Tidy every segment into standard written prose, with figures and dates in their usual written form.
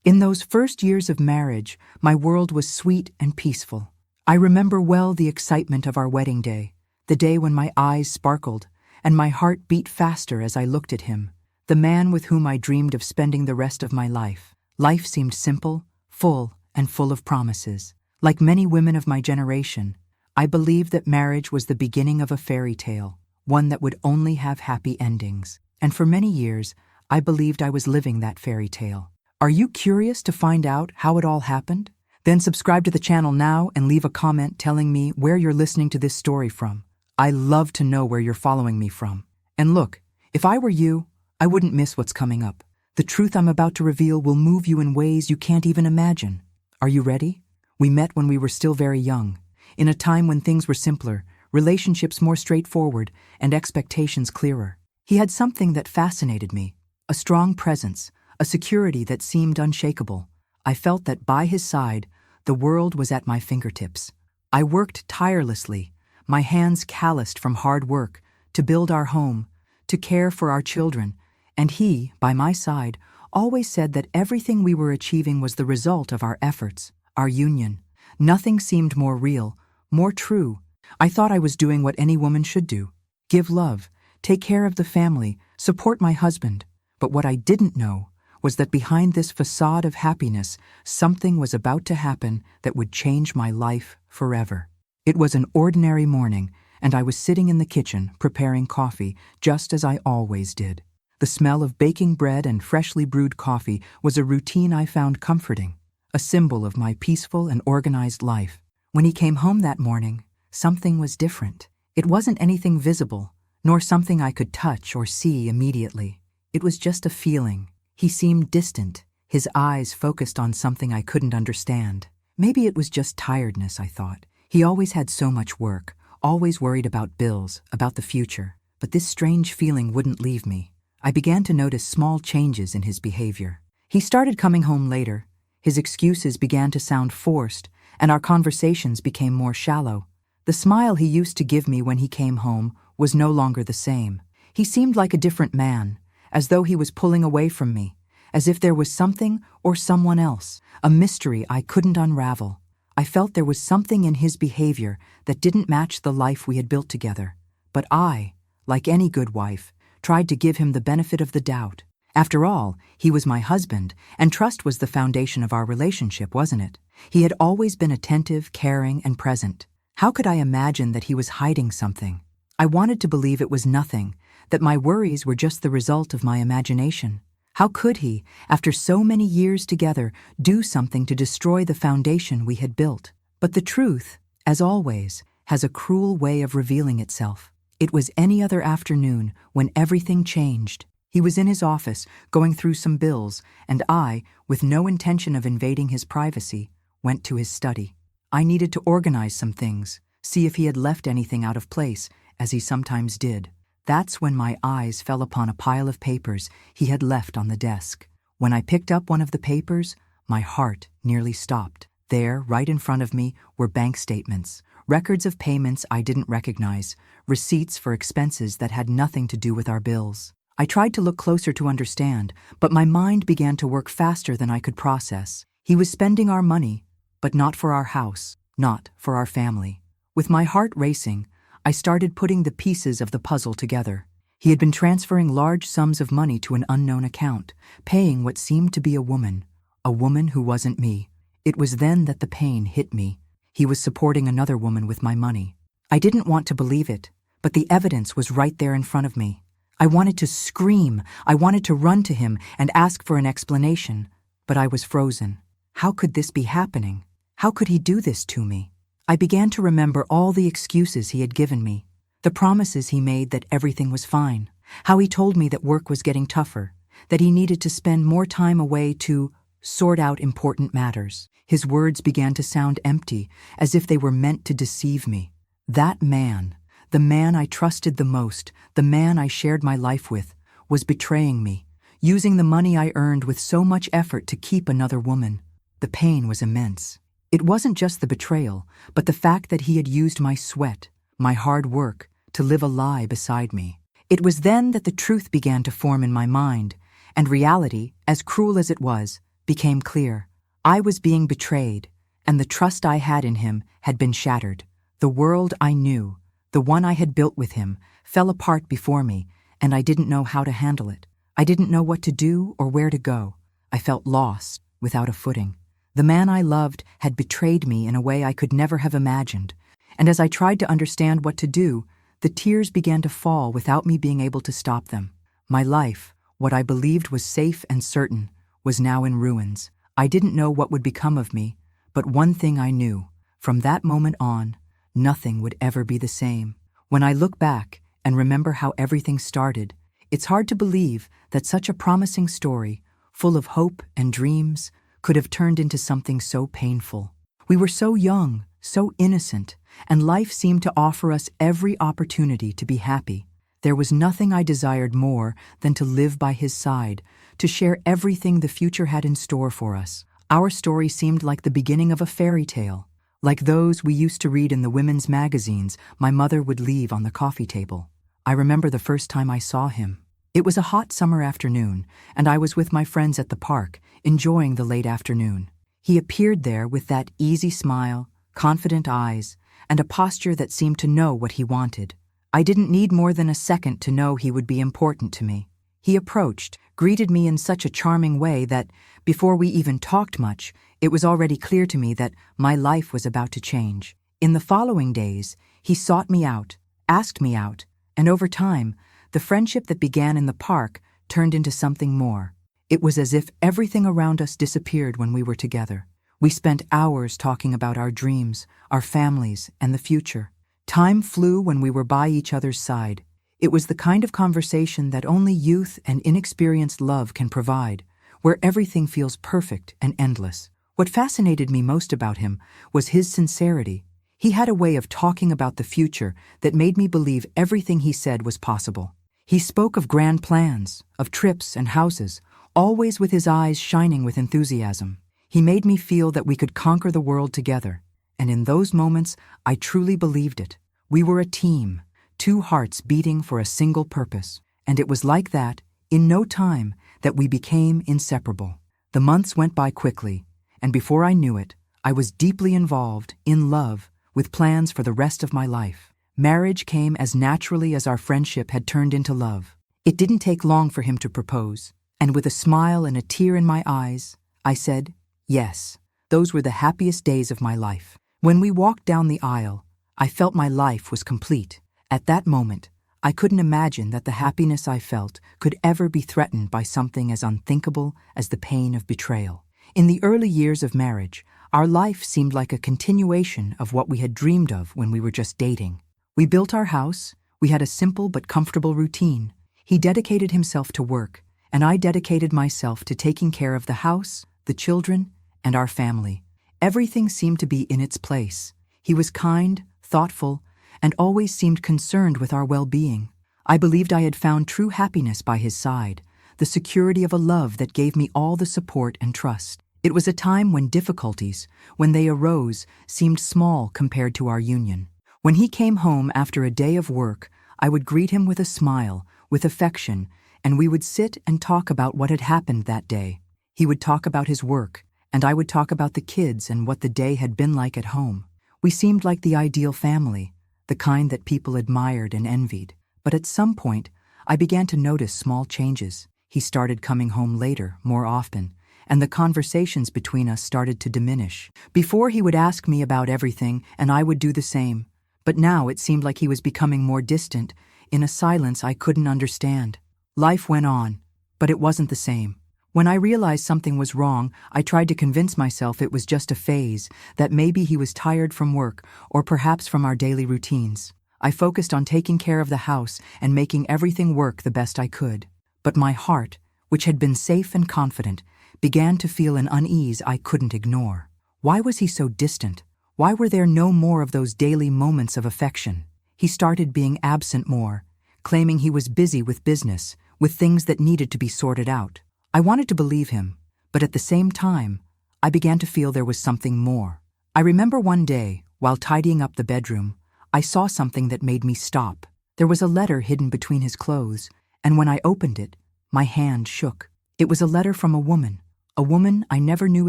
In those first years of marriage, my world was sweet and peaceful. I remember well the excitement of our wedding day, the day when my eyes sparkled and my heart beat faster as I looked at him, the man with whom I dreamed of spending the rest of my life. Life seemed simple, full, and full of promises. Like many women of my generation, I believed that marriage was the beginning of a fairy tale, one that would only have happy endings. And for many years, I believed I was living that fairy tale. Are you curious to find out how it all happened? Then subscribe to the channel now and leave a comment telling me where you're listening to this story from. I love to know where you're following me from. And look, if I were you, I wouldn't miss what's coming up. The truth I'm about to reveal will move you in ways you can't even imagine. Are you ready? We met when we were still very young, in a time when things were simpler, relationships more straightforward, and expectations clearer. He had something that fascinated me, a strong presence, a security that seemed unshakable. I felt that by his side, the world was at my fingertips. I worked tirelessly, my hands calloused from hard work, to build our home, to care for our children, and he, by my side, always said that everything we were achieving was the result of our efforts, our union. Nothing seemed more real, more true. I thought I was doing what any woman should do: give love, take care of the family, support my husband. But what I didn't know was that behind this facade of happiness, something was about to happen that would change my life forever. It was an ordinary morning, and I was sitting in the kitchen preparing coffee, just as I always did. The smell of baking bread and freshly brewed coffee was a routine I found comforting, a symbol of my peaceful and organized life. When he came home that morning, something was different. It wasn't anything visible, nor something I could touch or see immediately. It was just a feeling. He seemed distant, his eyes focused on something I couldn't understand. Maybe it was just tiredness, I thought. He always had so much work, always worried about bills, about the future. But this strange feeling wouldn't leave me. I began to notice small changes in his behavior. He started coming home later. His excuses began to sound forced, and our conversations became more shallow. The smile he used to give me when he came home was no longer the same. He seemed like a different man, as though he was pulling away from me, as if there was something or someone else, a mystery I couldn't unravel. I felt there was something in his behavior that didn't match the life we had built together. But I, like any good wife, tried to give him the benefit of the doubt. After all, he was my husband, and trust was the foundation of our relationship, wasn't it? He had always been attentive, caring, and present. How could I imagine that he was hiding something? I wanted to believe it was nothing, that my worries were just the result of my imagination. How could he, after so many years together, do something to destroy the foundation we had built? But the truth, as always, has a cruel way of revealing itself. It was any other afternoon when everything changed. He was in his office, going through some bills, and I, with no intention of invading his privacy, went to his study. I needed to organize some things, see if he had left anything out of place, as he sometimes did. That's when my eyes fell upon a pile of papers he had left on the desk. When I picked up one of the papers, my heart nearly stopped. There, right in front of me, were bank statements, records of payments I didn't recognize, receipts for expenses that had nothing to do with our bills. I tried to look closer to understand, but my mind began to work faster than I could process. He was spending our money, but not for our house, not for our family. With my heart racing, I started putting the pieces of the puzzle together. He had been transferring large sums of money to an unknown account, paying what seemed to be a woman who wasn't me. It was then that the pain hit me. He was supporting another woman with my money. I didn't want to believe it, but the evidence was right there in front of me. I wanted to scream. I wanted to run to him and ask for an explanation, but I was frozen. How could this be happening? How could he do this to me? I began to remember all the excuses he had given me, the promises he made that everything was fine, how he told me that work was getting tougher, that he needed to spend more time away to sort out important matters. His words began to sound empty, as if they were meant to deceive me. That man, the man I trusted the most, the man I shared my life with, was betraying me, using the money I earned with so much effort to keep another woman. The pain was immense. It wasn't just the betrayal, but the fact that he had used my sweat, my hard work, to live a lie beside me. It was then that the truth began to form in my mind, and reality, as cruel as it was, became clear. I was being betrayed, and the trust I had in him had been shattered. The world I knew, the one I had built with him, fell apart before me, and I didn't know how to handle it. I didn't know what to do or where to go. I felt lost, without a footing. The man I loved had betrayed me in a way I could never have imagined, and as I tried to understand what to do, the tears began to fall without me being able to stop them. My life, what I believed was safe and certain, was now in ruins. I didn't know what would become of me, but one thing I knew. From that moment on, nothing would ever be the same. When I look back and remember how everything started, it's hard to believe that such a promising story, full of hope and dreams, could have turned into something so painful. We were so young, so innocent, and life seemed to offer us every opportunity to be happy. There was nothing I desired more than to live by his side, to share everything the future had in store for us. Our story seemed like the beginning of a fairy tale, like those we used to read in the women's magazines my mother would leave on the coffee table. I remember the first time I saw him. It was a hot summer afternoon, and I was with my friends at the park, enjoying the late afternoon. He appeared there with that easy smile, confident eyes, and a posture that seemed to know what he wanted. I didn't need more than a second to know he would be important to me. He approached, greeted me in such a charming way that, before we even talked much, it was already clear to me that my life was about to change. In the following days, he sought me out, asked me out, and over time, the friendship that began in the park turned into something more. It was as if everything around us disappeared when we were together. We spent hours talking about our dreams, our families, and the future. Time flew when we were by each other's side. It was the kind of conversation that only youth and inexperienced love can provide, where everything feels perfect and endless. What fascinated me most about him was his sincerity. He had a way of talking about the future that made me believe everything he said was possible. He spoke of grand plans, of trips and houses, always with his eyes shining with enthusiasm. He made me feel that we could conquer the world together, and in those moments, I truly believed it. We were a team, two hearts beating for a single purpose, and it was like that, in no time, that we became inseparable. The months went by quickly, and before I knew it, I was deeply involved, in love, with plans for the rest of my life. Marriage came as naturally as our friendship had turned into love. It didn't take long for him to propose, and with a smile and a tear in my eyes, I said, yes. Those were the happiest days of my life. When we walked down the aisle, I felt my life was complete. At that moment, I couldn't imagine that the happiness I felt could ever be threatened by something as unthinkable as the pain of betrayal. In the early years of marriage, our life seemed like a continuation of what we had dreamed of when we were just dating. We built our house, we had a simple but comfortable routine. He dedicated himself to work, and I dedicated myself to taking care of the house, the children, and our family. Everything seemed to be in its place. He was kind, thoughtful, and always seemed concerned with our well-being. I believed I had found true happiness by his side, the security of a love that gave me all the support and trust. It was a time when difficulties, when they arose, seemed small compared to our union. When he came home after a day of work, I would greet him with a smile, with affection, and we would sit and talk about what had happened that day. He would talk about his work, and I would talk about the kids and what the day had been like at home. We seemed like the ideal family, the kind that people admired and envied. But at some point, I began to notice small changes. He started coming home later, more often, and the conversations between us started to diminish. Before, he would ask me about everything, and I would do the same. But now it seemed like he was becoming more distant, in a silence I couldn't understand. Life went on, but it wasn't the same. When I realized something was wrong, I tried to convince myself it was just a phase, that maybe he was tired from work, or perhaps from our daily routines. I focused on taking care of the house and making everything work the best I could. But my heart, which had been safe and confident, began to feel an unease I couldn't ignore. Why was he so distant? Why were there no more of those daily moments of affection? He started being absent more, claiming he was busy with business, with things that needed to be sorted out. I wanted to believe him, but at the same time, I began to feel there was something more. I remember one day, while tidying up the bedroom, I saw something that made me stop. There was a letter hidden between his clothes, and when I opened it, my hand shook. It was a letter from a woman, a woman I never knew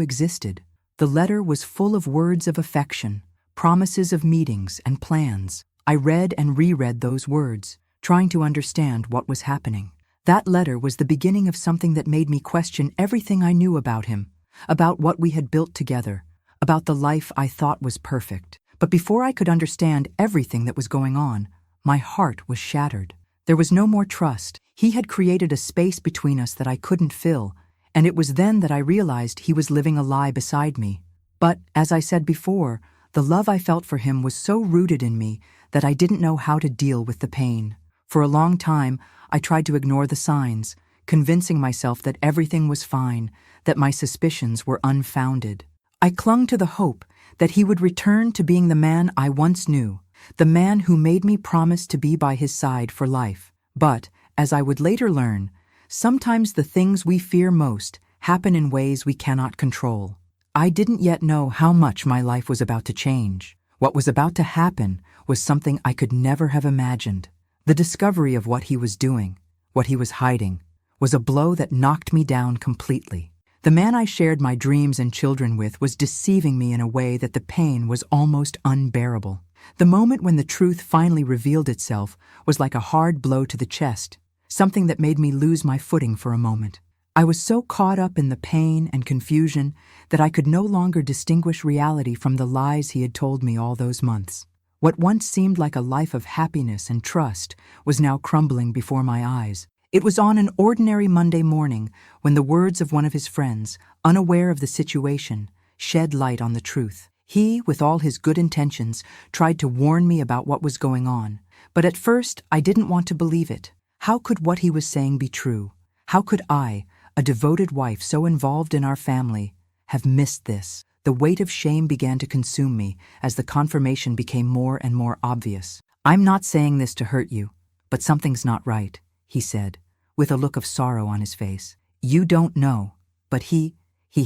existed. The letter was full of words of affection, promises of meetings and plans. I read and reread those words, trying to understand what was happening. That letter was the beginning of something that made me question everything I knew about him, about what we had built together, about the life I thought was perfect. But before I could understand everything that was going on, my heart was shattered. There was no more trust. He had created a space between us that I couldn't fill, and it was then that I realized he was living a lie beside me. But, as I said before, the love I felt for him was so rooted in me that I didn't know how to deal with the pain. For a long time, I tried to ignore the signs, convincing myself that everything was fine, that my suspicions were unfounded. I clung to the hope that he would return to being the man I once knew, the man who made me promise to be by his side for life. But, as I would later learn, sometimes the things we fear most happen in ways we cannot control. I didn't yet know how much my life was about to change. What was about to happen was something I could never have imagined. The discovery of what he was doing, what he was hiding, was a blow that knocked me down completely. The man I shared my dreams and children with was deceiving me in a way that the pain was almost unbearable. The moment when the truth finally revealed itself was like a hard blow to the chest, something that made me lose my footing for a moment. I was so caught up in the pain and confusion that I could no longer distinguish reality from the lies he had told me all those months. What once seemed like a life of happiness and trust was now crumbling before my eyes. It was on an ordinary Monday morning when the words of one of his friends, unaware of the situation, shed light on the truth. He, with all his good intentions, tried to warn me about what was going on. But at first, I didn't want to believe it. How could what he was saying be true? How could I, a devoted wife so involved in our family, have missed this? The weight of shame began to consume me as the confirmation became more and more obvious. "I'm not saying this to hurt you, but something's not right," he said, with a look of sorrow on his face. "You don't know, but he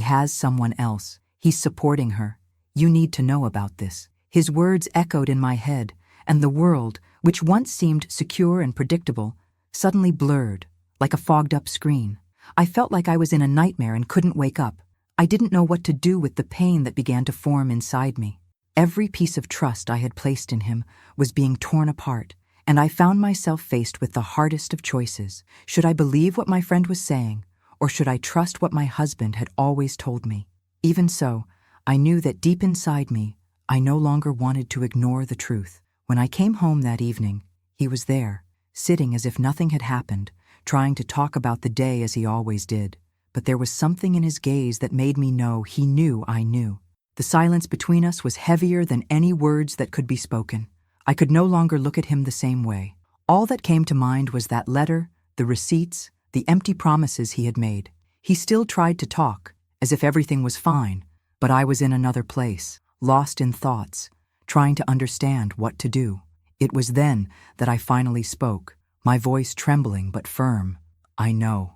has someone else. He's supporting her. You need to know about this." His words echoed in my head, and the world, which once seemed secure and predictable, suddenly blurred, like a fogged-up screen. I felt like I was in a nightmare and couldn't wake up. I didn't know what to do with the pain that began to form inside me. Every piece of trust I had placed in him was being torn apart, and I found myself faced with the hardest of choices. Should I believe what my friend was saying, or should I trust what my husband had always told me? Even so, I knew that deep inside me, I no longer wanted to ignore the truth. When I came home that evening, he was there, sitting as if nothing had happened, trying to talk about the day as he always did. But there was something in his gaze that made me know he knew I knew. The silence between us was heavier than any words that could be spoken. I could no longer look at him the same way. All that came to mind was that letter, the receipts, the empty promises he had made. He still tried to talk, as if everything was fine, but I was in another place, lost in thoughts, trying to understand what to do. It was then that I finally spoke, my voice trembling but firm. I know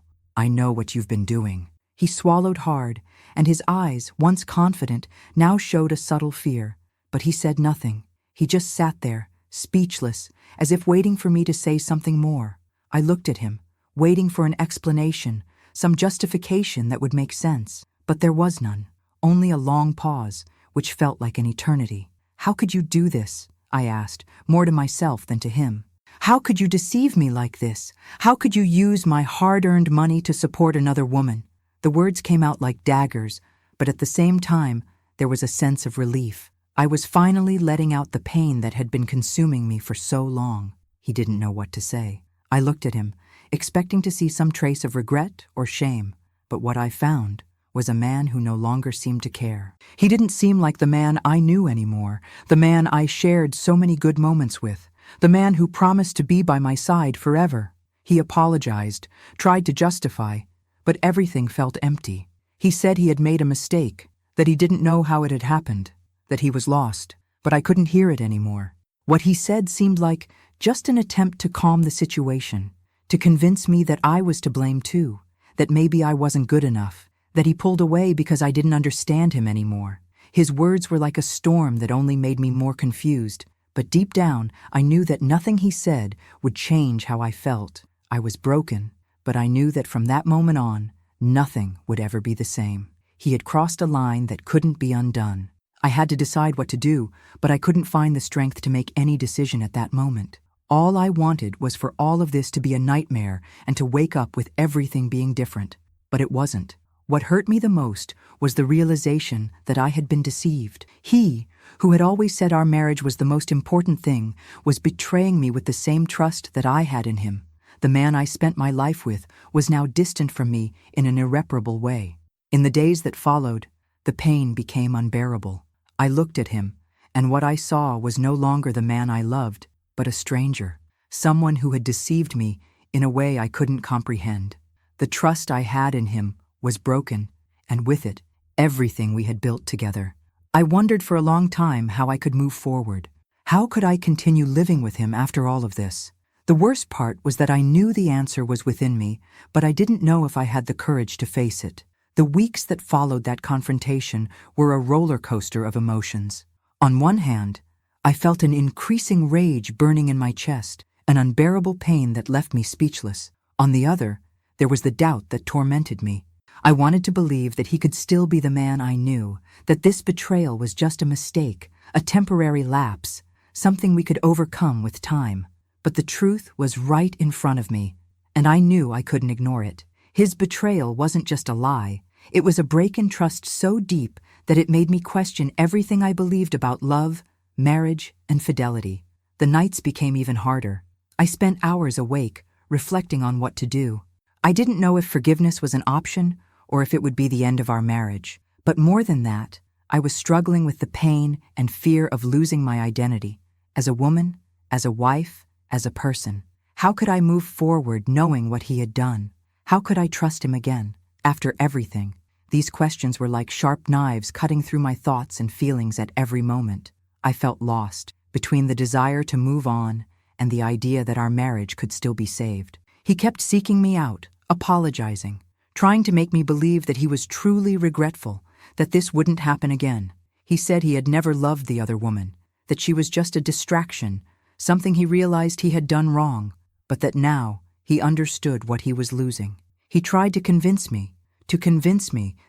what you've been doing." He swallowed hard, and his eyes, once confident, now showed a subtle fear. But he said nothing. He just sat there, speechless, as if waiting for me to say something more. I looked at him, waiting for an explanation, some justification that would make sense. But there was none, only a long pause, which felt like an eternity. "How could you do this?" I asked, more to myself than to him. "How could you deceive me like this? How could you use my hard-earned money to support another woman?" The words came out like daggers, but at the same time, there was a sense of relief. I was finally letting out the pain that had been consuming me for so long. He didn't know what to say. I looked at him, expecting to see some trace of regret or shame, but what I found was a man who no longer seemed to care. He didn't seem like the man I knew anymore, the man I shared so many good moments with, the man who promised to be by my side forever. He apologized, tried to justify, but everything felt empty. He said he had made a mistake, that he didn't know how it had happened, that he was lost, but I couldn't hear it anymore. What he said seemed like just an attempt to calm the situation, to convince me that I was to blame too, that maybe I wasn't good enough, that he pulled away because I didn't understand him anymore. His words were like a storm that only made me more confused, but deep down I knew that nothing he said would change how I felt. I was broken, but I knew that from that moment on, Nothing would ever be the same. He had crossed a line that couldn't be undone. I had to decide what to do, but I couldn't find the strength to make any decision at that moment. All I wanted was for all of this to be a nightmare and to wake up with everything being different. But it wasn't. What hurt me the most was the realization that I had been deceived. He, who had always said our marriage was the most important thing, was betraying me with the same trust that I had in him. The man I spent my life with was now distant from me in an irreparable way. In the days that followed, the pain became unbearable. I looked at him, and what I saw was no longer the man I loved, but a stranger, someone who had deceived me in a way I couldn't comprehend. The trust I had in him was broken, and with it, everything we had built together. I wondered for a long time how I could move forward. How could I continue living with him after all of this? The worst part was that I knew the answer was within me, but I didn't know if I had the courage to face it. The weeks that followed that confrontation were a roller coaster of emotions. On one hand, I felt an increasing rage burning in my chest, an unbearable pain that left me speechless. On the other, there was the doubt that tormented me. I wanted to believe that he could still be the man I knew, that this betrayal was just a mistake, a temporary lapse, something we could overcome with time. But the truth was right in front of me, and I knew I couldn't ignore it. His betrayal wasn't just a lie. It was a break in trust so deep that it made me question everything I believed about love, marriage, and fidelity. The nights became even harder. I spent hours awake, reflecting on what to do. I didn't know if forgiveness was an option or if it would be the end of our marriage. But more than that, I was struggling with the pain and fear of losing my identity as a woman, as a wife, as a person. How could I move forward knowing what he had done? How could I trust him again? After everything, these questions were like sharp knives cutting through my thoughts and feelings at every moment. I felt lost between the desire to move on and the idea that our marriage could still be saved. He kept seeking me out, apologizing, trying to make me believe that he was truly regretful, that this wouldn't happen again. He said he had never loved the other woman, that she was just a distraction, something he realized he had done wrong, but that now he understood what he was losing. He tried to convince me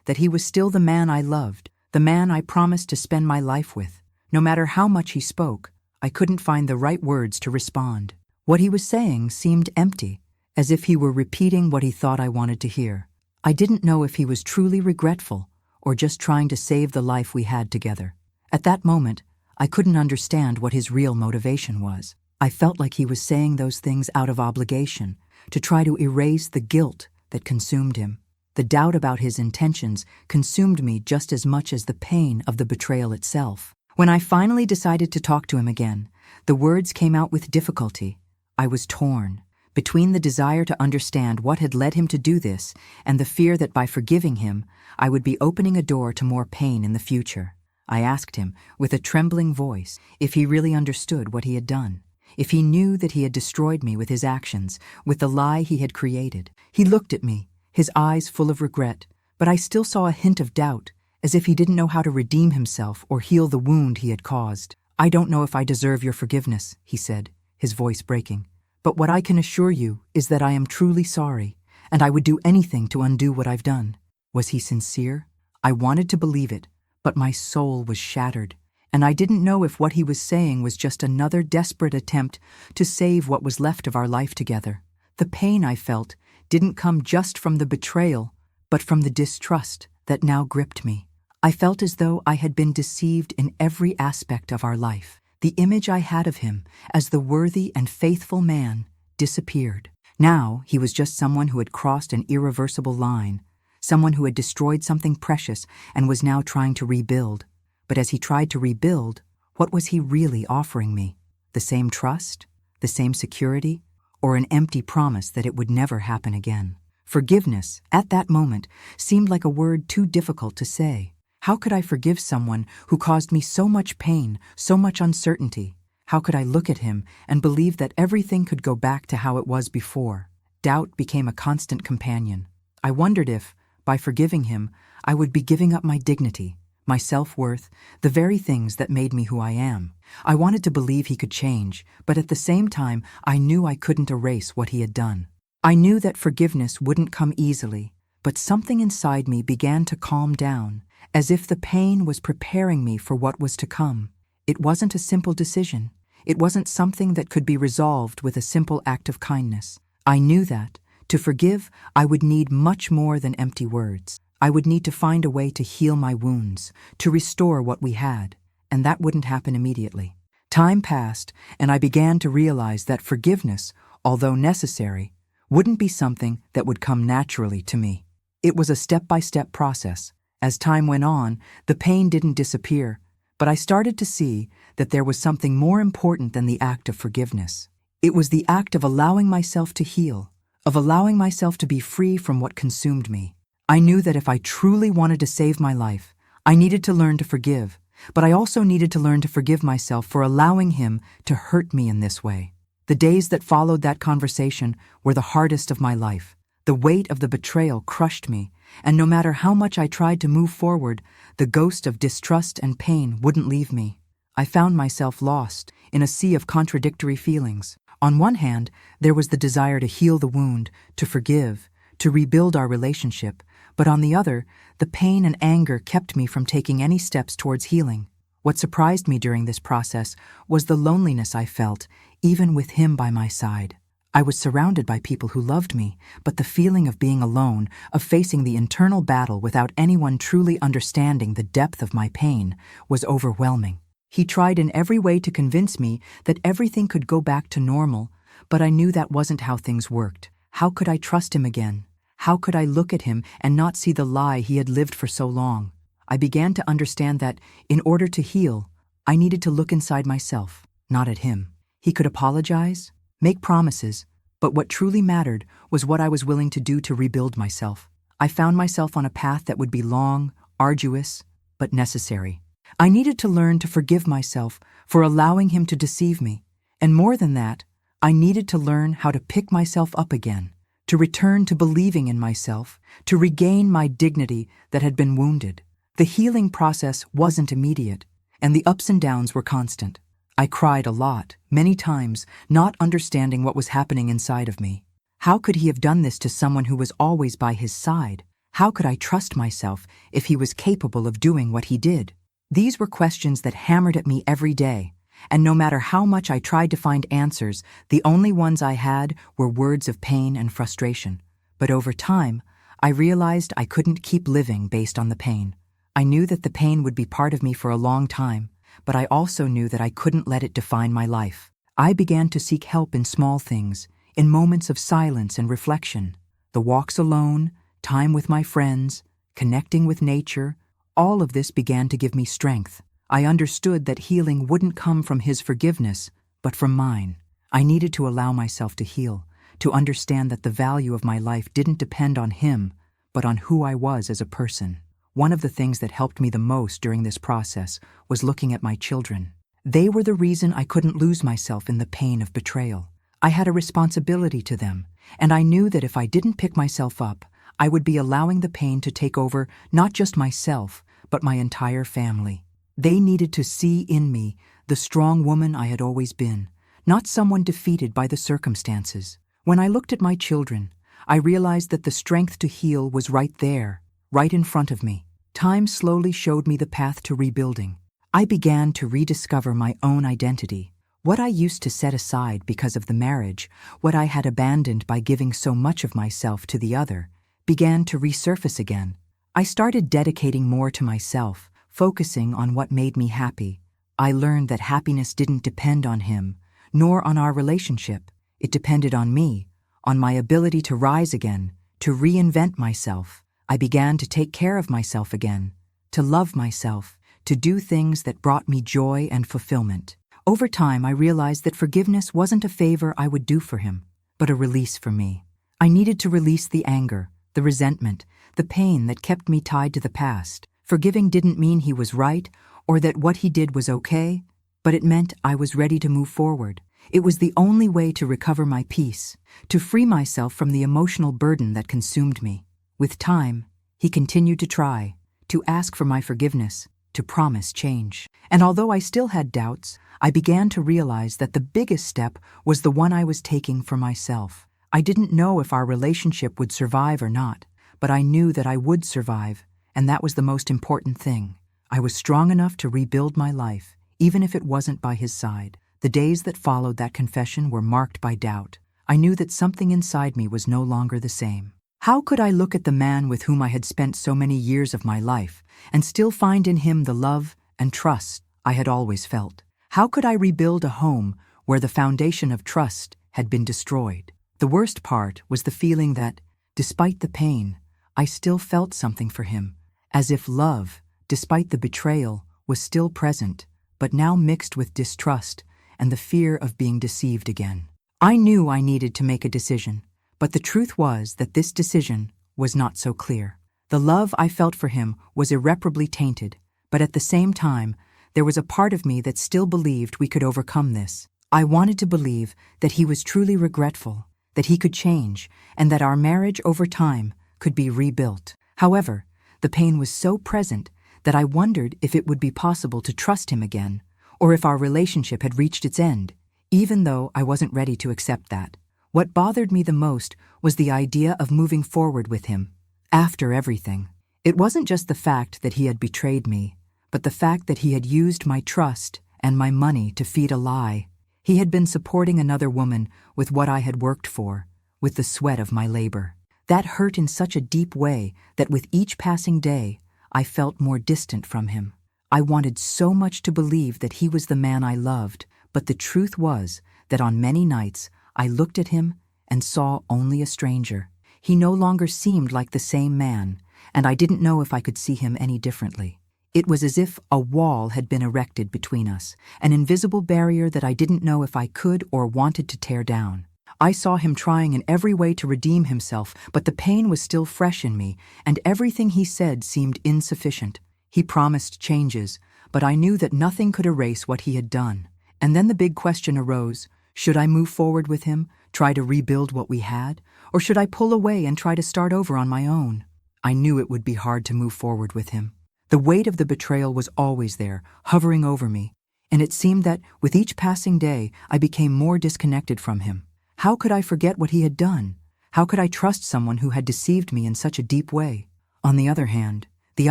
that he was still the man I loved, the man I promised to spend my life with. No matter how much he spoke, I couldn't find the right words to respond. What he was saying seemed empty, as if he were repeating what he thought I wanted to hear. I didn't know if he was truly regretful or just trying to save the life we had together. At that moment, I couldn't understand what his real motivation was. I felt like he was saying those things out of obligation, to try to erase the guilt that consumed him. The doubt about his intentions consumed me just as much as the pain of the betrayal itself. When I finally decided to talk to him again, the words came out with difficulty. I was torn between the desire to understand what had led him to do this and the fear that by forgiving him, I would be opening a door to more pain in the future. I asked him, with a trembling voice, if he really understood what he had done, if he knew that he had destroyed me with his actions, with the lie he had created. He looked at me, his eyes full of regret, but I still saw a hint of doubt, as if he didn't know how to redeem himself or heal the wound he had caused. "I don't know if I deserve your forgiveness," he said, his voice breaking. "But what I can assure you is that I am truly sorry, and I would do anything to undo what I've done." Was he sincere? I wanted to believe it, but my soul was shattered, and I didn't know if what he was saying was just another desperate attempt to save what was left of our life together. The pain I felt didn't come just from the betrayal, but from the distrust that now gripped me. I felt as though I had been deceived in every aspect of our life. The image I had of him as the worthy and faithful man disappeared. Now he was just someone who had crossed an irreversible line, someone who had destroyed something precious and was now trying to rebuild. But as he tried to rebuild, what was he really offering me? The same trust? The same security? Or an empty promise that it would never happen again? Forgiveness, at that moment, seemed like a word too difficult to say. How could I forgive someone who caused me so much pain, so much uncertainty? How could I look at him and believe that everything could go back to how it was before? Doubt became a constant companion. I wondered if, by forgiving him, I would be giving up my dignity, my self-worth, the very things that made me who I am. I wanted to believe he could change, but at the same time, I knew I couldn't erase what he had done. I knew that forgiveness wouldn't come easily, but something inside me began to calm down, as if the pain was preparing me for what was to come. It wasn't a simple decision. It wasn't something that could be resolved with a simple act of kindness. I knew that, to forgive, I would need much more than empty words. I would need to find a way to heal my wounds, to restore what we had, and that wouldn't happen immediately. Time passed, and I began to realize that forgiveness, although necessary, wouldn't be something that would come naturally to me. It was a step-by-step process. As time went on, the pain didn't disappear, but I started to see that there was something more important than the act of forgiveness. It was the act of allowing myself to heal, of allowing myself to be free from what consumed me. I knew that if I truly wanted to save my life, I needed to learn to forgive, but I also needed to learn to forgive myself for allowing him to hurt me in this way. The days that followed that conversation were the hardest of my life. The weight of the betrayal crushed me, and no matter how much I tried to move forward, the ghost of distrust and pain wouldn't leave me. I found myself lost in a sea of contradictory feelings. On one hand, there was the desire to heal the wound, to forgive, to rebuild our relationship, but on the other, the pain and anger kept me from taking any steps towards healing. What surprised me during this process was the loneliness I felt, even with him by my side. I was surrounded by people who loved me, but the feeling of being alone, of facing the internal battle without anyone truly understanding the depth of my pain, was overwhelming. He tried in every way to convince me that everything could go back to normal, but I knew that wasn't how things worked. How could I trust him again? How could I look at him and not see the lie he had lived for so long? I began to understand that, in order to heal, I needed to look inside myself, not at him. He could apologize, make promises, but what truly mattered was what I was willing to do to rebuild myself. I found myself on a path that would be long, arduous, but necessary. I needed to learn to forgive myself for allowing him to deceive me, and more than that, I needed to learn how to pick myself up again, to return to believing in myself, to regain my dignity that had been wounded. The healing process wasn't immediate, and the ups and downs were constant. I cried a lot, many times, not understanding what was happening inside of me. How could he have done this to someone who was always by his side? How could I trust myself if he was capable of doing what he did? These were questions that hammered at me every day, and no matter how much I tried to find answers, the only ones I had were words of pain and frustration. But over time, I realized I couldn't keep living based on the pain. I knew that the pain would be part of me for a long time, but I also knew that I couldn't let it define my life. I began to seek help in small things, in moments of silence and reflection. The walks alone, time with my friends, connecting with nature, all of this began to give me strength. I understood that healing wouldn't come from his forgiveness, but from mine. I needed to allow myself to heal, to understand that the value of my life didn't depend on him, but on who I was as a person. One of the things that helped me the most during this process was looking at my children. They were the reason I couldn't lose myself in the pain of betrayal. I had a responsibility to them, and I knew that if I didn't pick myself up, I would be allowing the pain to take over not just myself, but my entire family. They needed to see in me the strong woman I had always been, not someone defeated by the circumstances. When I looked at my children, I realized that the strength to heal was right there, right in front of me. Time slowly showed me the path to rebuilding. I began to rediscover my own identity. What I used to set aside because of the marriage, what I had abandoned by giving so much of myself to the other, began to resurface again. I started dedicating more to myself, focusing on what made me happy. I learned that happiness didn't depend on him, nor on our relationship. It depended on me, on my ability to rise again, to reinvent myself. I began to take care of myself again, to love myself, to do things that brought me joy and fulfillment. Over time, I realized that forgiveness wasn't a favor I would do for him, but a release for me. I needed to release the anger, the resentment, the pain that kept me tied to the past. Forgiving didn't mean he was right or that what he did was okay, but it meant I was ready to move forward. It was the only way to recover my peace, to free myself from the emotional burden that consumed me. With time, he continued to try, to ask for my forgiveness, to promise change. And although I still had doubts, I began to realize that the biggest step was the one I was taking for myself. I didn't know if our relationship would survive or not, but I knew that I would survive, and that was the most important thing. I was strong enough to rebuild my life, even if it wasn't by his side. The days that followed that confession were marked by doubt. I knew that something inside me was no longer the same. How could I look at the man with whom I had spent so many years of my life and still find in him the love and trust I had always felt? How could I rebuild a home where the foundation of trust had been destroyed? The worst part was the feeling that, despite the pain, I still felt something for him, as if love, despite the betrayal, was still present, but now mixed with distrust and the fear of being deceived again. I knew I needed to make a decision, but the truth was that this decision was not so clear. The love I felt for him was irreparably tainted, but at the same time, there was a part of me that still believed we could overcome this. I wanted to believe that he was truly regretful, that he could change, and that our marriage over time could be rebuilt. However, the pain was so present that I wondered if it would be possible to trust him again, or if our relationship had reached its end, even though I wasn't ready to accept that. What bothered me the most was the idea of moving forward with him, after everything. It wasn't just the fact that he had betrayed me, but the fact that he had used my trust and my money to feed a lie. He had been supporting another woman with what I had worked for, with the sweat of my labor. That hurt in such a deep way that with each passing day, I felt more distant from him. I wanted so much to believe that he was the man I loved, but the truth was that on many nights I looked at him and saw only a stranger. He no longer seemed like the same man, and I didn't know if I could see him any differently. It was as if a wall had been erected between us, an invisible barrier that I didn't know if I could or wanted to tear down. I saw him trying in every way to redeem himself, but the pain was still fresh in me, and everything he said seemed insufficient. He promised changes, but I knew that nothing could erase what he had done. And then the big question arose: should I move forward with him, try to rebuild what we had, or should I pull away and try to start over on my own? I knew it would be hard to move forward with him. The weight of the betrayal was always there, hovering over me, and it seemed that with each passing day I became more disconnected from him. How could I forget what he had done? How could I trust someone who had deceived me in such a deep way? On the other hand, the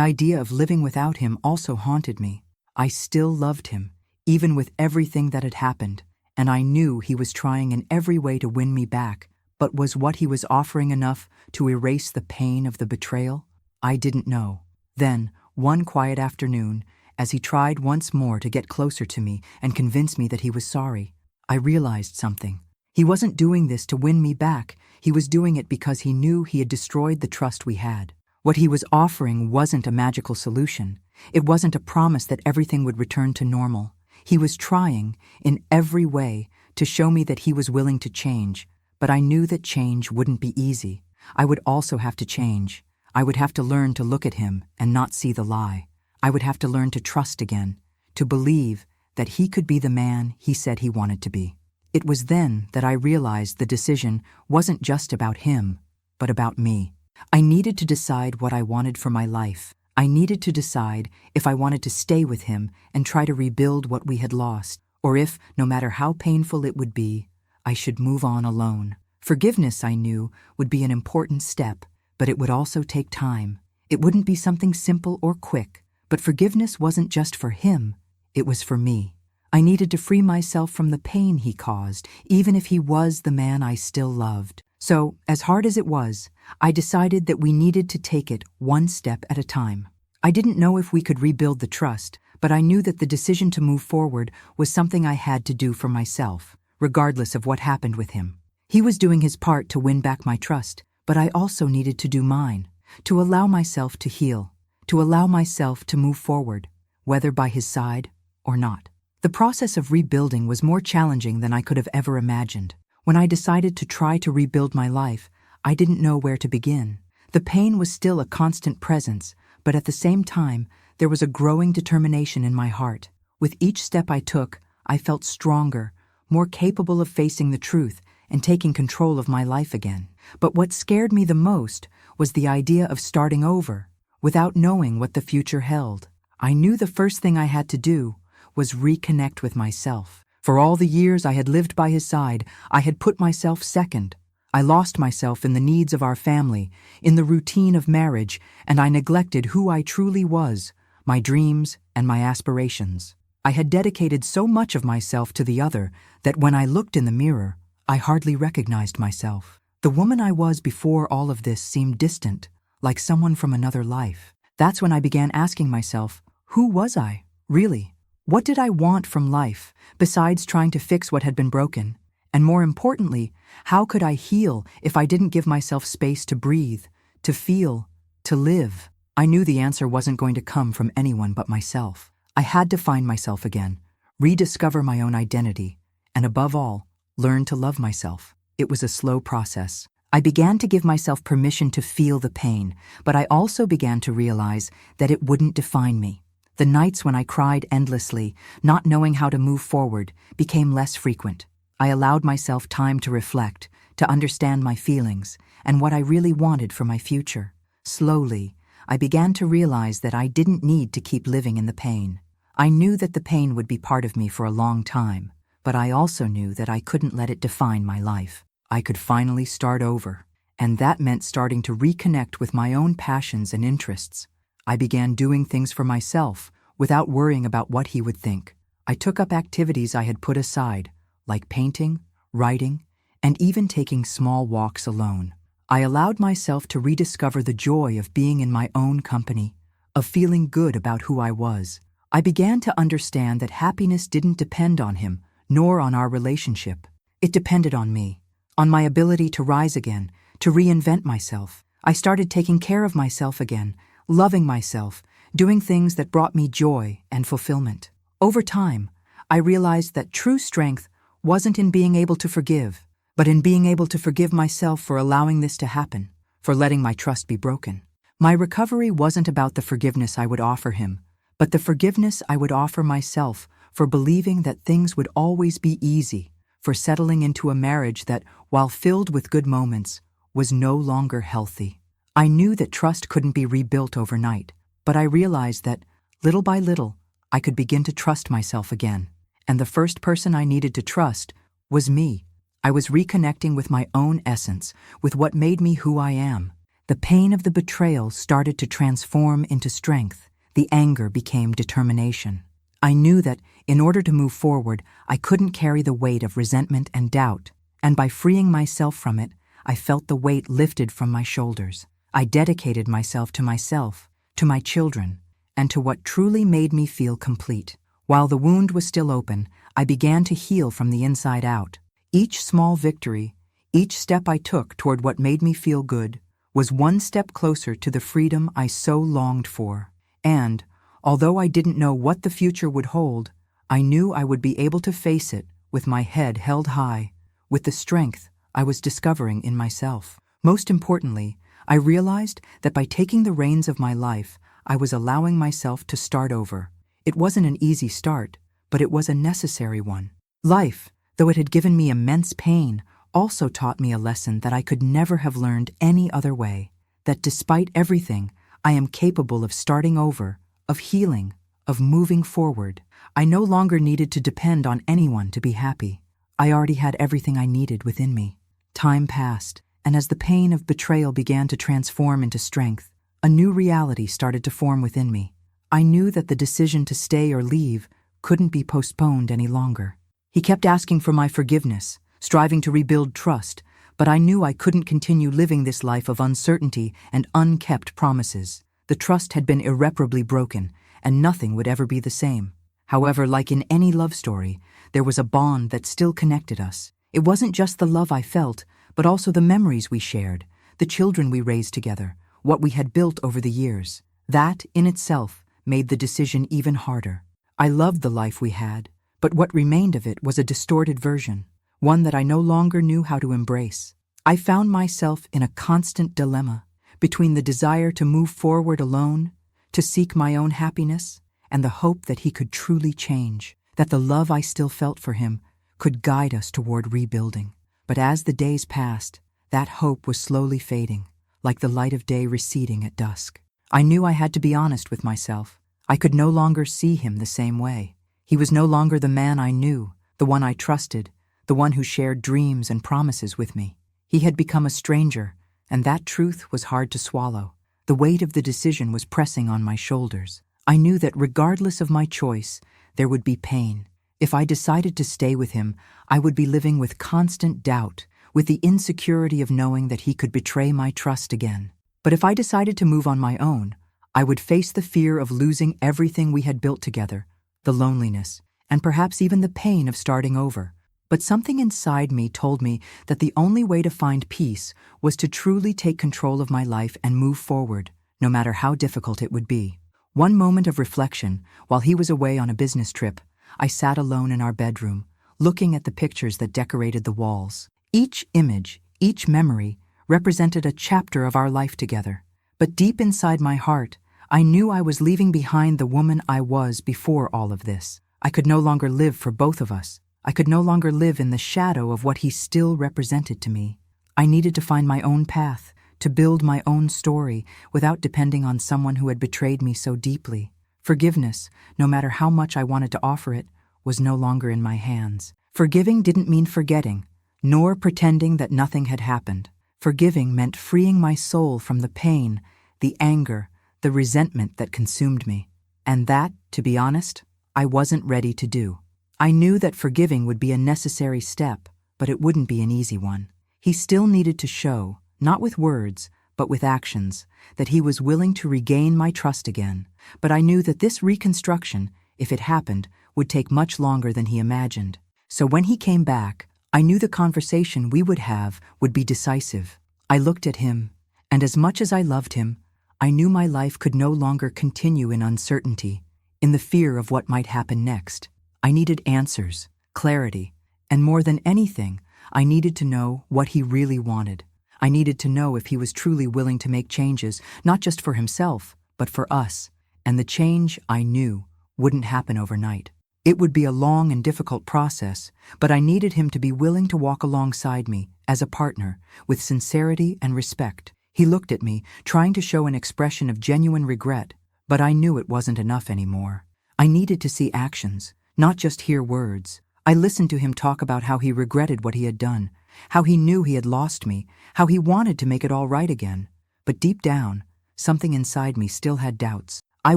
idea of living without him also haunted me. I still loved him, even with everything that had happened, and I knew he was trying in every way to win me back, but was what he was offering enough to erase the pain of the betrayal? I didn't know. Then, one quiet afternoon, as he tried once more to get closer to me and convince me that he was sorry, I realized something. He wasn't doing this to win me back. He was doing it because he knew he had destroyed the trust we had. What he was offering wasn't a magical solution. It wasn't a promise that everything would return to normal. He was trying, in every way, to show me that he was willing to change, but I knew that change wouldn't be easy. I would also have to change. I would have to learn to look at him and not see the lie. I would have to learn to trust again, to believe that he could be the man he said he wanted to be. It was then that I realized the decision wasn't just about him, but about me. I needed to decide what I wanted for my life. I needed to decide if I wanted to stay with him and try to rebuild what we had lost, or if, no matter how painful it would be, I should move on alone. Forgiveness, I knew, would be an important step, but it would also take time. It wouldn't be something simple or quick, but forgiveness wasn't just for him, it was for me. I needed to free myself from the pain he caused, even if he was the man I still loved. So, as hard as it was, I decided that we needed to take it one step at a time. I didn't know if we could rebuild the trust, but I knew that the decision to move forward was something I had to do for myself, regardless of what happened with him. He was doing his part to win back my trust, but I also needed to do mine, to allow myself to heal, to allow myself to move forward, whether by his side or not. The process of rebuilding was more challenging than I could have ever imagined. When I decided to try to rebuild my life, I didn't know where to begin. The pain was still a constant presence, but at the same time, there was a growing determination in my heart. With each step I took, I felt stronger, more capable of facing the truth and taking control of my life again. But what scared me the most was the idea of starting over, without knowing what the future held. I knew the first thing I had to do was reconnect with myself. For all the years I had lived by his side, I had put myself second. I lost myself in the needs of our family, in the routine of marriage, and I neglected who I truly was, my dreams and my aspirations. I had dedicated so much of myself to the other that when I looked in the mirror, I hardly recognized myself. The woman I was before all of this seemed distant, like someone from another life. That's when I began asking myself, who was I, really? What did I want from life, besides trying to fix what had been broken? And more importantly, how could I heal if I didn't give myself space to breathe, to feel, to live? I knew the answer wasn't going to come from anyone but myself. I had to find myself again, rediscover my own identity, and above all, learn to love myself. It was a slow process. I began to give myself permission to feel the pain, but I also began to realize that it wouldn't define me. The nights when I cried endlessly, not knowing how to move forward, became less frequent. I allowed myself time to reflect, to understand my feelings, and what I really wanted for my future. Slowly, I began to realize that I didn't need to keep living in the pain. I knew that the pain would be part of me for a long time, but I also knew that I couldn't let it define my life. I could finally start over, and that meant starting to reconnect with my own passions and interests. I began doing things for myself without worrying about what he would think. I took up activities I had put aside, like painting, writing, and even taking small walks alone. I allowed myself to rediscover the joy of being in my own company, of feeling good about who I was. I began to understand that happiness didn't depend on him, nor on our relationship. It depended on me, on my ability to rise again, to reinvent myself. I started taking care of myself again, loving myself, doing things that brought me joy and fulfillment. Over time, I realized that true strength wasn't in being able to forgive, but in being able to forgive myself for allowing this to happen, for letting my trust be broken. My recovery wasn't about the forgiveness I would offer him, but the forgiveness I would offer myself for believing that things would always be easy, for settling into a marriage that, while filled with good moments, was no longer healthy. I knew that trust couldn't be rebuilt overnight, but I realized that, little by little, I could begin to trust myself again. And the first person I needed to trust was me. I was reconnecting with my own essence, with what made me who I am. The pain of the betrayal started to transform into strength. The anger became determination. I knew that, in order to move forward, I couldn't carry the weight of resentment and doubt, and by freeing myself from it, I felt the weight lifted from my shoulders. I dedicated myself, to my children, and to what truly made me feel complete. While the wound was still open, I began to heal from the inside out. Each small victory, each step I took toward what made me feel good, was one step closer to the freedom I so longed for. And, although I didn't know what the future would hold, I knew I would be able to face it with my head held high, with the strength I was discovering in myself. Most importantly, I realized that by taking the reins of my life, I was allowing myself to start over. It wasn't an easy start, but it was a necessary one. Life, though it had given me immense pain, also taught me a lesson that I could never have learned any other way, that despite everything, I am capable of starting over, of healing, of moving forward. I no longer needed to depend on anyone to be happy. I already had everything I needed within me. Time passed, and as the pain of betrayal began to transform into strength, a new reality started to form within me. I knew that the decision to stay or leave couldn't be postponed any longer. He kept asking for my forgiveness, striving to rebuild trust, but I knew I couldn't continue living this life of uncertainty and unkept promises. The trust had been irreparably broken, and nothing would ever be the same. However, like in any love story, there was a bond that still connected us. It wasn't just the love I felt, but also the memories we shared, the children we raised together, what we had built over the years. That, in itself, made the decision even harder. I loved the life we had, but what remained of it was a distorted version, one that I no longer knew how to embrace. I found myself in a constant dilemma between the desire to move forward alone, to seek my own happiness, and the hope that he could truly change, that the love I still felt for him could guide us toward rebuilding. But as the days passed, that hope was slowly fading, like the light of day receding at dusk. I knew I had to be honest with myself. I could no longer see him the same way. He was no longer the man I knew, the one I trusted, the one who shared dreams and promises with me. He had become a stranger, and that truth was hard to swallow. The weight of the decision was pressing on my shoulders. I knew that regardless of my choice, there would be pain. If I decided to stay with him, I would be living with constant doubt, with the insecurity of knowing that he could betray my trust again. But if I decided to move on my own, I would face the fear of losing everything we had built together, the loneliness, and perhaps even the pain of starting over. But something inside me told me that the only way to find peace was to truly take control of my life and move forward, no matter how difficult it would be. One moment of reflection, while he was away on a business trip, I sat alone in our bedroom, looking at the pictures that decorated the walls. Each image, each memory, represented a chapter of our life together. But deep inside my heart, I knew I was leaving behind the woman I was before all of this. I could no longer live for both of us. I could no longer live in the shadow of what he still represented to me. I needed to find my own path, to build my own story without depending on someone who had betrayed me so deeply. Forgiveness, no matter how much I wanted to offer it, was no longer in my hands. Forgiving didn't mean forgetting, nor pretending that nothing had happened. Forgiving meant freeing my soul from the pain, the anger, the resentment that consumed me. And that, to be honest, I wasn't ready to do. I knew that forgiving would be a necessary step, but it wouldn't be an easy one. He still needed to show, not with words, but with actions, that he was willing to regain my trust again. But I knew that this reconstruction, if it happened, would take much longer than he imagined. So when he came back, I knew the conversation we would have would be decisive. I looked at him, and as much as I loved him, I knew my life could no longer continue in uncertainty, in the fear of what might happen next. I needed answers, clarity, and more than anything, I needed to know what he really wanted. I needed to know if he was truly willing to make changes, not just for himself, but for us. And the change, I knew, wouldn't happen overnight. It would be a long and difficult process, but I needed him to be willing to walk alongside me, as a partner, with sincerity and respect. He looked at me, trying to show an expression of genuine regret, but I knew it wasn't enough anymore. I needed to see actions, not just hear words. I listened to him talk about how he regretted what he had done, how he knew he had lost me, how he wanted to make it all right again. But deep down, something inside me still had doubts. I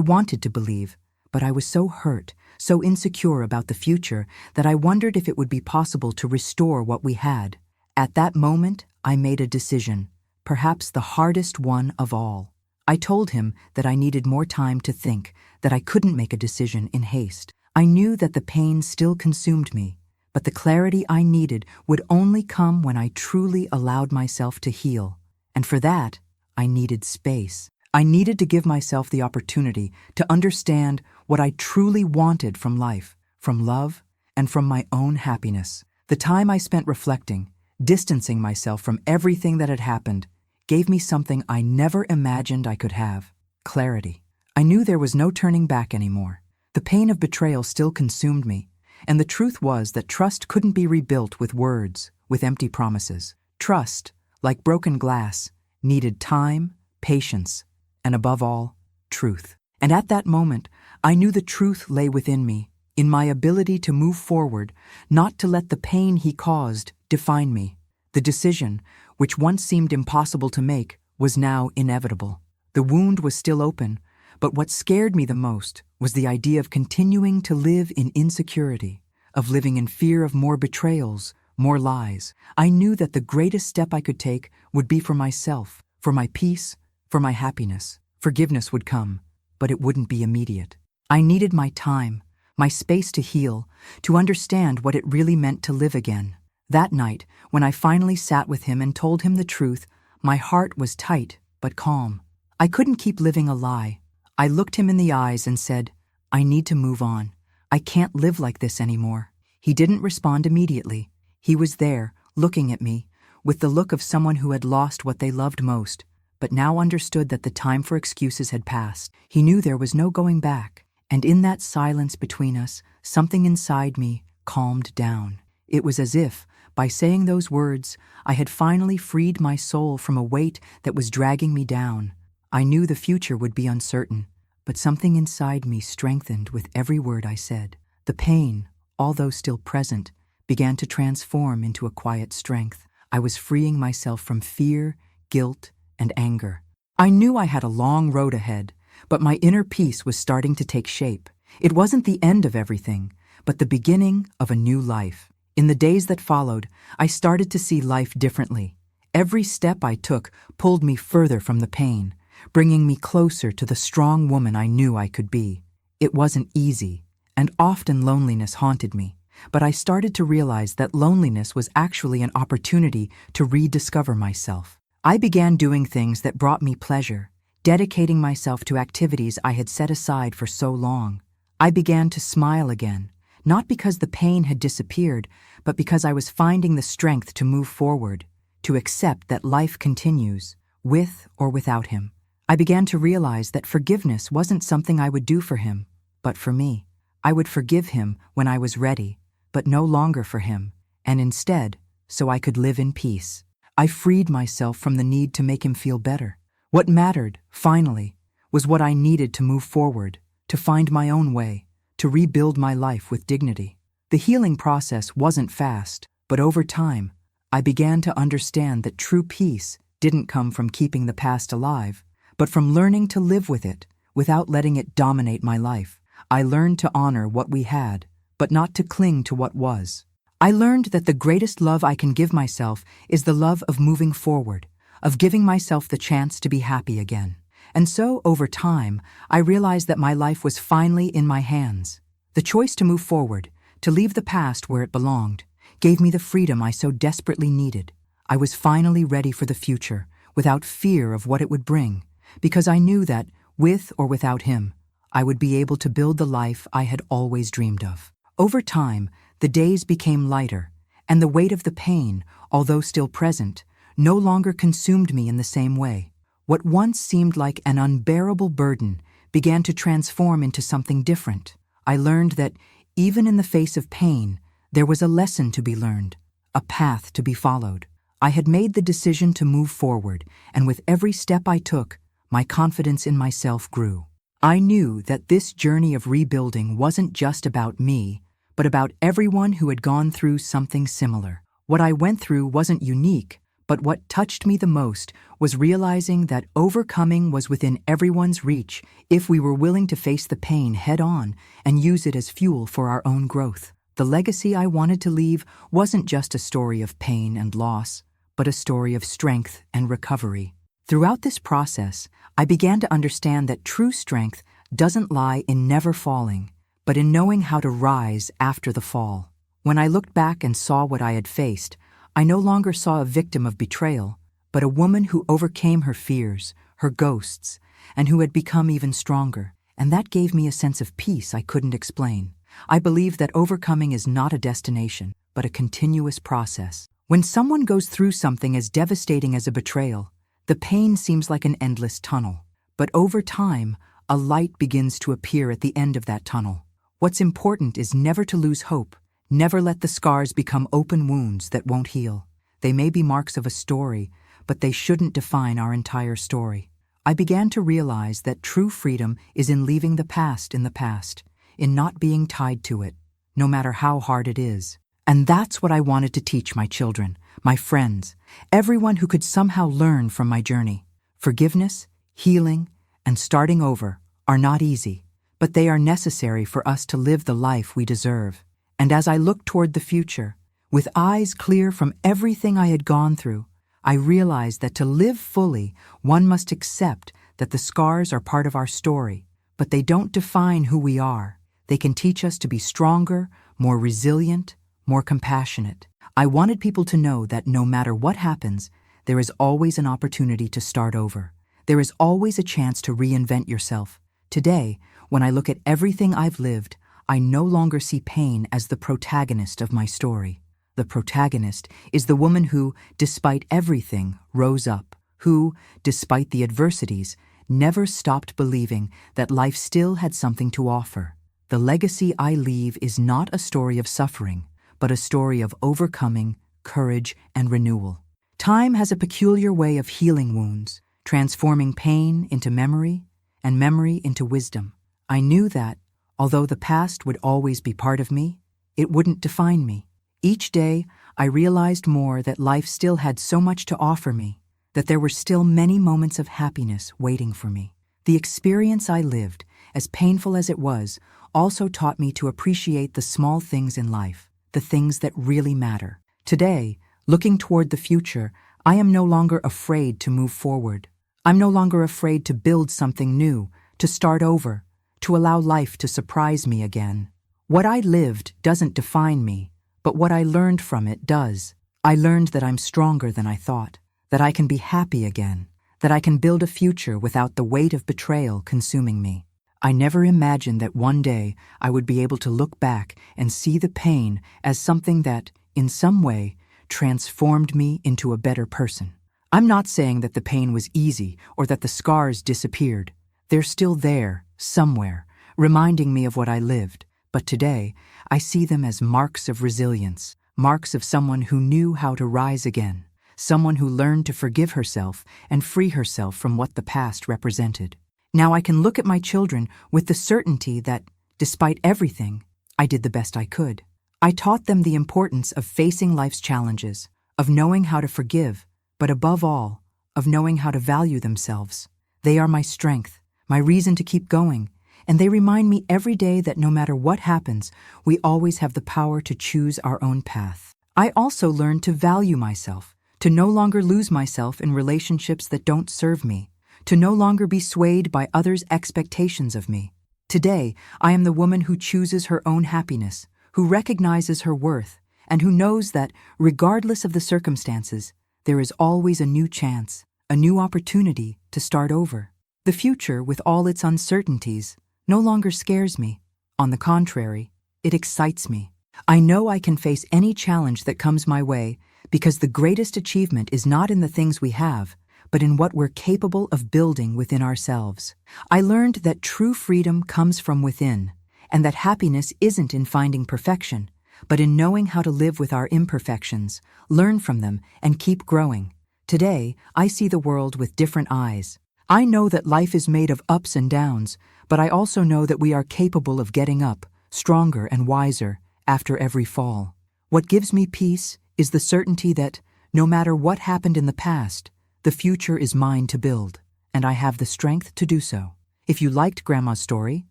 wanted to believe, but I was so hurt, so insecure about the future that I wondered if it would be possible to restore what we had. At that moment, I made a decision, perhaps the hardest one of all. I told him that I needed more time to think, that I couldn't make a decision in haste. I knew that the pain still consumed me, but the clarity I needed would only come when I truly allowed myself to heal. And for that, I needed space. I needed to give myself the opportunity to understand what I truly wanted from life, from love, and from my own happiness. The time I spent reflecting, distancing myself from everything that had happened, gave me something I never imagined I could have: clarity. I knew there was no turning back anymore. The pain of betrayal still consumed me, and the truth was that trust couldn't be rebuilt with words, with empty promises. Trust, like broken glass, needed time, patience, and above all, truth. And at that moment, I knew the truth lay within me, in my ability to move forward, not to let the pain he caused define me. The decision, which once seemed impossible to make, was now inevitable. The wound was still open, but what scared me the most was the idea of continuing to live in insecurity, of living in fear of more betrayals, more lies. I knew that the greatest step I could take would be for myself, for my peace, for my happiness. Forgiveness would come, but it wouldn't be immediate. I needed my time, my space to heal, to understand what it really meant to live again. That night, when I finally sat with him and told him the truth, my heart was tight but calm. I couldn't keep living a lie. I looked him in the eyes and said, "I need to move on. I can't live like this anymore." He didn't respond immediately. He was there, looking at me, with the look of someone who had lost what they loved most, but now understood that the time for excuses had passed. He knew there was no going back, and in that silence between us, something inside me calmed down. It was as if, by saying those words, I had finally freed my soul from a weight that was dragging me down. I knew the future would be uncertain, but something inside me strengthened with every word I said. The pain, although still present, began to transform into a quiet strength. I was freeing myself from fear, guilt, and anger. I knew I had a long road ahead, but my inner peace was starting to take shape. It wasn't the end of everything, but the beginning of a new life. In the days that followed, I started to see life differently. Every step I took pulled me further from the pain, bringing me closer to the strong woman I knew I could be. It wasn't easy, and often loneliness haunted me, but I started to realize that loneliness was actually an opportunity to rediscover myself. I began doing things that brought me pleasure, dedicating myself to activities I had set aside for so long. I began to smile again, not because the pain had disappeared, but because I was finding the strength to move forward, to accept that life continues, with or without him. I began to realize that forgiveness wasn't something I would do for him, but for me. I would forgive him when I was ready, but no longer for him, and instead, so I could live in peace. I freed myself from the need to make him feel better. What mattered, finally, was what I needed to move forward, to find my own way, to rebuild my life with dignity. The healing process wasn't fast, but over time, I began to understand that true peace didn't come from keeping the past alive, but from learning to live with it without letting it dominate my life. I learned to honor what we had, but not to cling to what was. I learned that the greatest love I can give myself is the love of moving forward, of giving myself the chance to be happy again. And so, over time, I realized that my life was finally in my hands. The choice to move forward, to leave the past where it belonged, gave me the freedom I so desperately needed. I was finally ready for the future, without fear of what it would bring, because I knew that, with or without him, I would be able to build the life I had always dreamed of. Over time, the days became lighter, and the weight of the pain, although still present, no longer consumed me in the same way. What once seemed like an unbearable burden began to transform into something different. I learned that, even in the face of pain, there was a lesson to be learned, a path to be followed. I had made the decision to move forward, and with every step I took, my confidence in myself grew. I knew that this journey of rebuilding wasn't just about me, but about everyone who had gone through something similar. What I went through wasn't unique, but what touched me the most was realizing that overcoming was within everyone's reach if we were willing to face the pain head-on and use it as fuel for our own growth. The legacy I wanted to leave wasn't just a story of pain and loss, but a story of strength and recovery. Throughout this process, I began to understand that true strength doesn't lie in never falling, but in knowing how to rise after the fall. When I looked back and saw what I had faced, I no longer saw a victim of betrayal, but a woman who overcame her fears, her ghosts, and who had become even stronger. And that gave me a sense of peace I couldn't explain. I believe that overcoming is not a destination, but a continuous process. When someone goes through something as devastating as a betrayal, the pain seems like an endless tunnel. But over time, a light begins to appear at the end of that tunnel. What's important is never to lose hope. Never let the scars become open wounds that won't heal. They may be marks of a story, but they shouldn't define our entire story. I began to realize that true freedom is in leaving the past in the past, in not being tied to it, no matter how hard it is. And that's what I wanted to teach my children, my friends, everyone who could somehow learn from my journey. Forgiveness, healing, and starting over are not easy, but they are necessary for us to live the life we deserve. And as I looked toward the future, with eyes clear from everything I had gone through, I realized that to live fully, one must accept that the scars are part of our story, but they don't define who we are. They can teach us to be stronger, more resilient, more compassionate. I wanted people to know that no matter what happens, there is always an opportunity to start over. There is always a chance to reinvent yourself. Today, when I look at everything I've lived, I no longer see pain as the protagonist of my story. The protagonist is the woman who, despite everything, rose up, who, despite the adversities, never stopped believing that life still had something to offer. The legacy I leave is not a story of suffering, but a story of overcoming, courage, and renewal. Time has a peculiar way of healing wounds, transforming pain into memory and memory into wisdom. I knew that, although the past would always be part of me, it wouldn't define me. Each day, I realized more that life still had so much to offer me, that there were still many moments of happiness waiting for me. The experience I lived, as painful as it was, also taught me to appreciate the small things in life, the things that really matter. Today, looking toward the future, I am no longer afraid to move forward. I'm no longer afraid to build something new, to start over, to allow life to surprise me again. What I lived doesn't define me, but what I learned from it does. I learned that I'm stronger than I thought, that I can be happy again, that I can build a future without the weight of betrayal consuming me. I never imagined that one day I would be able to look back and see the pain as something that, in some way, transformed me into a better person. I'm not saying that the pain was easy or that the scars disappeared. They're still there, somewhere, reminding me of what I lived. But today, I see them as marks of resilience, marks of someone who knew how to rise again, someone who learned to forgive herself and free herself from what the past represented. Now I can look at my children with the certainty that, despite everything, I did the best I could. I taught them the importance of facing life's challenges, of knowing how to forgive, but above all, of knowing how to value themselves. They are my strength, my reason to keep going, and they remind me every day that no matter what happens, we always have the power to choose our own path. I also learned to value myself, to no longer lose myself in relationships that don't serve me, to no longer be swayed by others' expectations of me. Today, I am the woman who chooses her own happiness, who recognizes her worth, and who knows that, regardless of the circumstances, there is always a new chance, a new opportunity to start over. The future, with all its uncertainties, no longer scares me. On the contrary, it excites me. I know I can face any challenge that comes my way because the greatest achievement is not in the things we have, but in what we're capable of building within ourselves. I learned that true freedom comes from within, and that happiness isn't in finding perfection, but in knowing how to live with our imperfections, learn from them, and keep growing. Today, I see the world with different eyes. I know that life is made of ups and downs, but I also know that we are capable of getting up, stronger and wiser, after every fall. What gives me peace is the certainty that, no matter what happened in the past, the future is mine to build, and I have the strength to do so. If you liked Grandma's story,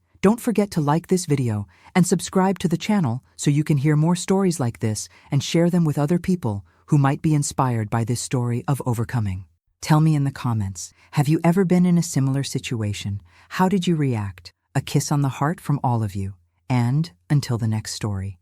don't forget to like this video and subscribe to the channel so you can hear more stories like this and share them with other people who might be inspired by this story of overcoming. Tell me in the comments, have you ever been in a similar situation? How did you react? A kiss on the heart from all of you. And until the next story.